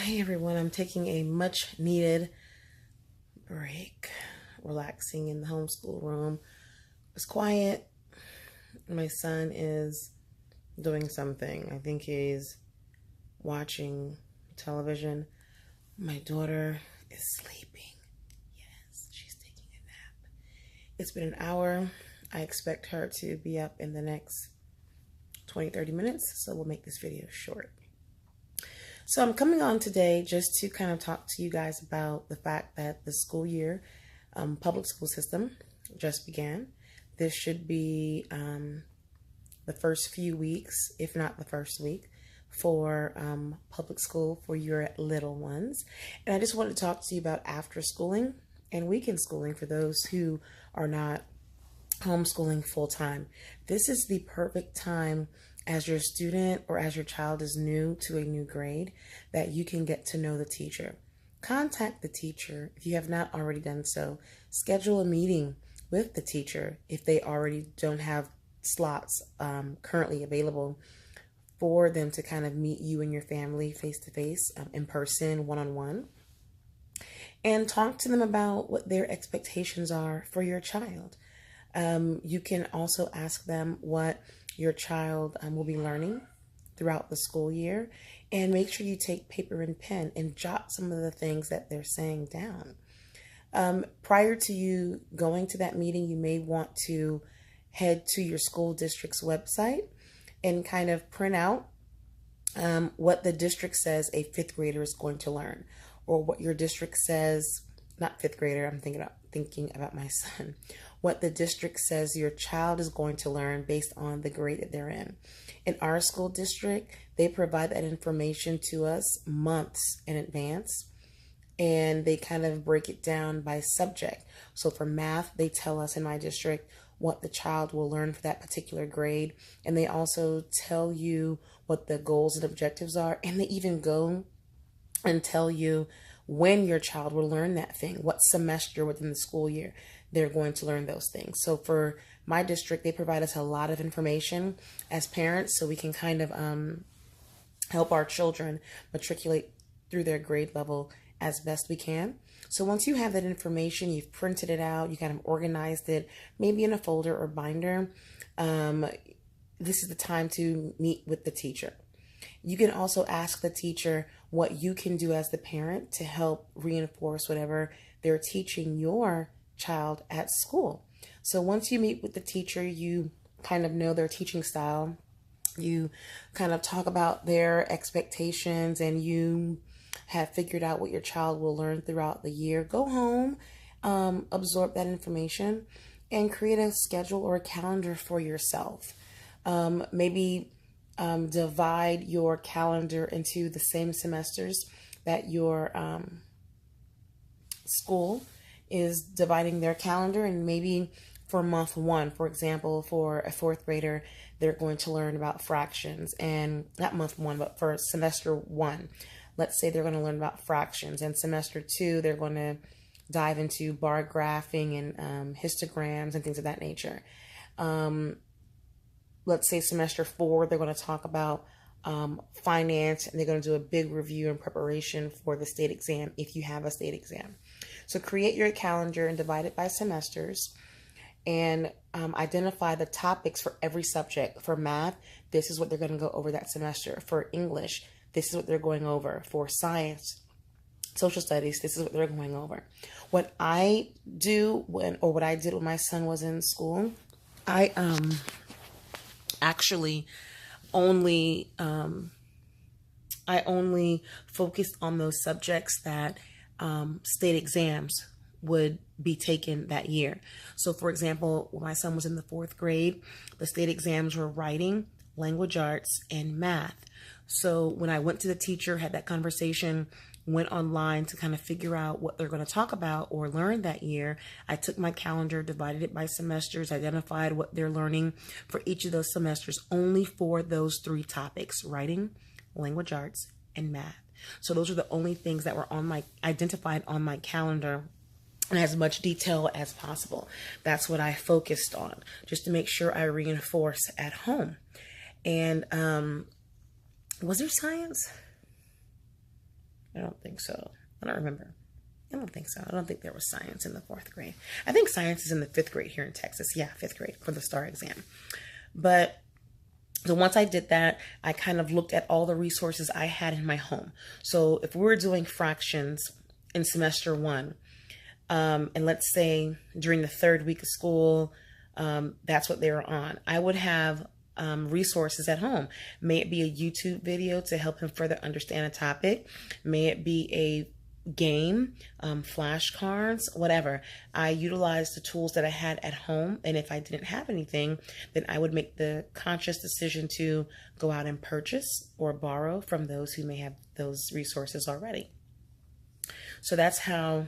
Hey everyone, I'm taking a much needed break, relaxing in the homeschool room. It's quiet. My son is doing something. I think he's watching television. My daughter is sleeping. Yes, she's taking a nap. It's been an hour. I expect her to be up in the next 20-30 minutes, so we'll make this video short. So I'm coming on today just to kind of talk to you guys about the fact that the school year, public school system just began. This should be the first few weeks, if not the first week, for public school for your little ones. And I just wanted to talk to you about after schooling and weekend schooling for those who are not homeschooling full-time. This is the perfect time as your student or as your child is new to a new grade that you can get to know the teacher. Contact the teacher if you have not already done so. Schedule a meeting with the teacher if they already don't have slots currently available for them to kind of meet you and your family face-to-face, in person, one-on-one. And talk to them about what their expectations are for your child. You can also ask them what your child will be learning throughout the school year, and make sure you take paper and pen and jot some of the things that they're saying down. Prior to you going to that meeting, you may want to head to your school district's website and kind of print out what the district says a fifth grader is going to learn, or what your district says, not fifth grader, I'm thinking about my son, what the district says your child is going to learn based on the grade that they're in. In our school district, they provide that information to us months in advance, and they kind of break it down by subject. So for math, they tell us in my district what the child will learn for that particular grade, and they also tell you what the goals and objectives are, and they even go and tell you when your child will learn that thing, what semester within the school year they're going to learn those things. So for my district, they provide us a lot of information as parents so we can kind of help our children matriculate through their grade level as best we can. So once you have that information, you've printed it out, you kind of organized it, maybe in a folder or binder, this is the time to meet with the teacher. You can also ask the teacher what you can do as the parent to help reinforce whatever they're teaching your child at school. So once you meet with the teacher, you kind of know their teaching style, you kind of talk about their expectations, and you have figured out what your child will learn throughout the year. Go home, absorb that information, and create a schedule or a calendar for yourself. Maybe divide your calendar into the same semesters that your school is dividing their calendar, and maybe for month one, for example, for a fourth grader, they're going to learn about fractions, and not month one, but for semester one, let's say they're going to learn about fractions, and semester two, they're going to dive into bar graphing and histograms and things of that nature. Let's say semester four, they're going to talk about finance, and they're going to do a big review in preparation for the state exam if you have a state exam. So create your calendar and divide it by semesters, and identify the topics for every subject. For math, this is what they're going to go over that semester. For English, this is what they're going over. For science, social studies, this is what they're going over. What I do what I did when my son was in school, I actually only focused on those subjects that state exams would be taken that year. So for example, when my son was in the fourth grade, the state exams were writing, language arts, and math. So when I went to the teacher, had that conversation, went online to kind of figure out what they're going to talk about or learn that year, I took my calendar, divided it by semesters, identified what they're learning for each of those semesters, only for those three topics: writing, language arts, and math. So those are the only things that were identified on my calendar in as much detail as possible. That's what I focused on, just to make sure I reinforce at home. And was there science? I don't think so. I don't remember. I don't think so. I don't think there was science in the 4th grade. I think science is in the 5th grade here in Texas. Yeah, 5th grade for the STAR exam. But so once I did that, I kind of looked at all the resources I had in my home. So if we were doing fractions in semester 1, and let's say during the 3rd week of school, that's what they were on, I would have resources at home. May it be a YouTube video to help him further understand a topic. May it be a game, flashcards, whatever. I utilized the tools that I had at home, and if I didn't have anything, then I would make the conscious decision to go out and purchase or borrow from those who may have those resources already. So that's how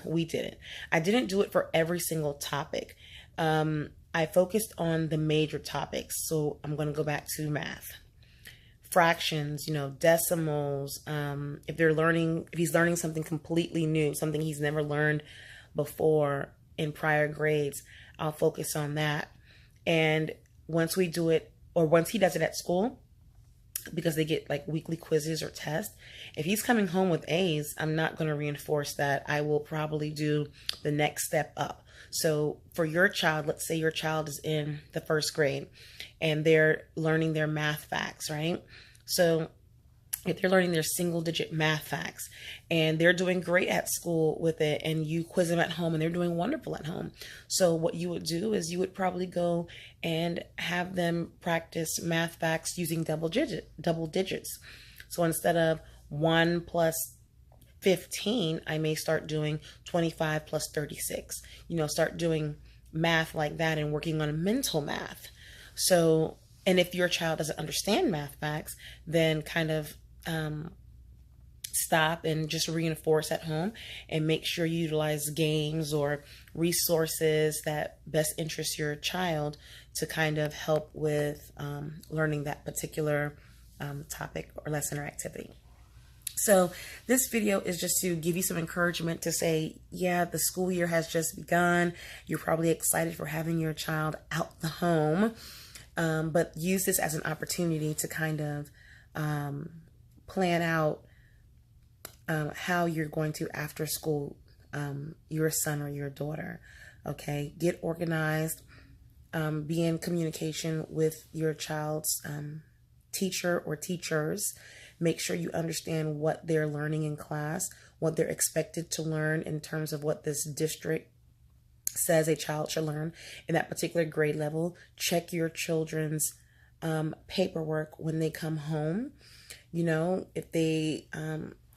we did it. I didn't do it for every single topic. I focused on the major topics. So I'm going to go back to math. Fractions, decimals, if he's learning something completely new, something he's never learned before in prior grades, I'll focus on that. And once we do it, or once he does it at school, because they get like weekly quizzes or tests, if he's coming home with A's, I'm not going to reinforce that. I will probably do the next step up. So for your child, let's say your child is in the 1st grade and they're learning their math facts, right? So if they're learning their single-digit math facts and they're doing great at school with it, and you quiz them at home and they're doing wonderful at home. So what you would do is you would probably go and have them practice math facts using double digits. So instead of 1 plus 15, I may start doing 25 plus 36. Start doing math like that and working on mental math. So, and if your child doesn't understand math facts, then kind of stop and just reinforce at home and make sure you utilize games or resources that best interest your child to kind of help with learning that particular topic or lesson or activity. So this video is just to give you some encouragement to say, yeah, the school year has just begun. You're probably excited for having your child out the home, but use this as an opportunity to kind of plan out how you're going to after school your son or your daughter. Okay, get organized, be in communication with your child's teacher or teachers. Make sure you understand what they're learning in class, what they're expected to learn in terms of what this district says a child should learn in that particular grade level. Check your children's paperwork when they come home. If they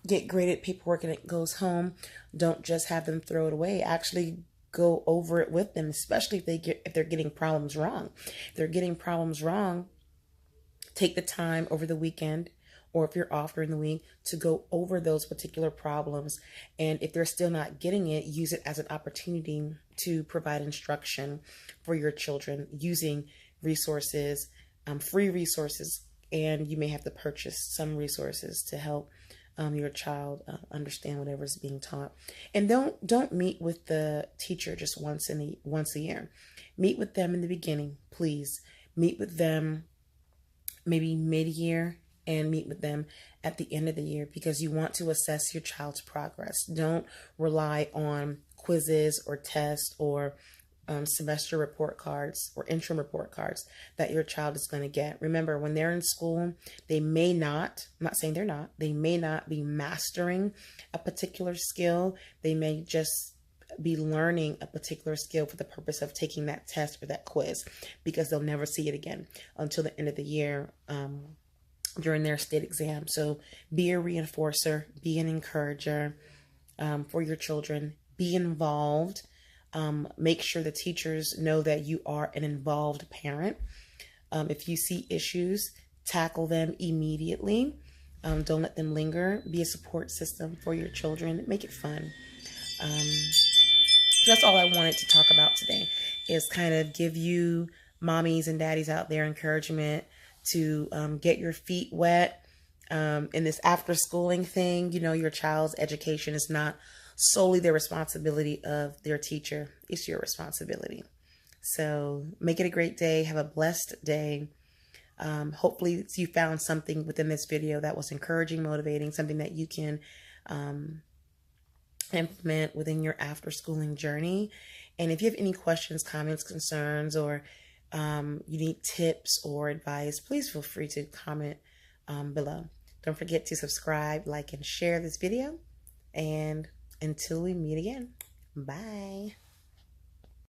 get graded paperwork and it goes home, don't just have them throw it away. Actually go over it with them, especially if they're getting problems wrong. If they're getting problems wrong, take the time over the weekend, or if you're off during the week, to go over those particular problems. And if they're still not getting it, use it as an opportunity to provide instruction for your children using resources, free resources, and you may have to purchase some resources to help your child understand whatever is being taught. And don't meet with the teacher just once a year. Meet with them in the beginning, please. Meet with them maybe mid-year, and meet with them at the end of the year, because you want to assess your child's progress. Don't rely on quizzes or tests or semester report cards or interim report cards that your child is going to get. Remember, when they're in school, they may not, I'm not saying they're not, they may not be mastering a particular skill. They may just be learning a particular skill for the purpose of taking that test or that quiz, because they'll never see it again until the end of the year during their state exam. So be a reinforcer, be an encourager for your children, be involved. Make sure the teachers know that you are an involved parent. If you see issues, tackle them immediately. Don't let them linger. Be a support system for your children. Make it fun. So that's all I wanted to talk about today, is kind of give you mommies and daddies out there encouragement to get your feet wet in this after schooling thing. Your child's education is not solely the responsibility of their teacher. It's your responsibility. So make it a great day. Have a blessed day. Hopefully you found something within this video that was encouraging, motivating, something that you can implement within your after schooling journey. And if you have any questions, comments, concerns, or you need tips or advice, please feel free to comment below. Don't forget to subscribe, like, and share this video. And until we meet again, bye.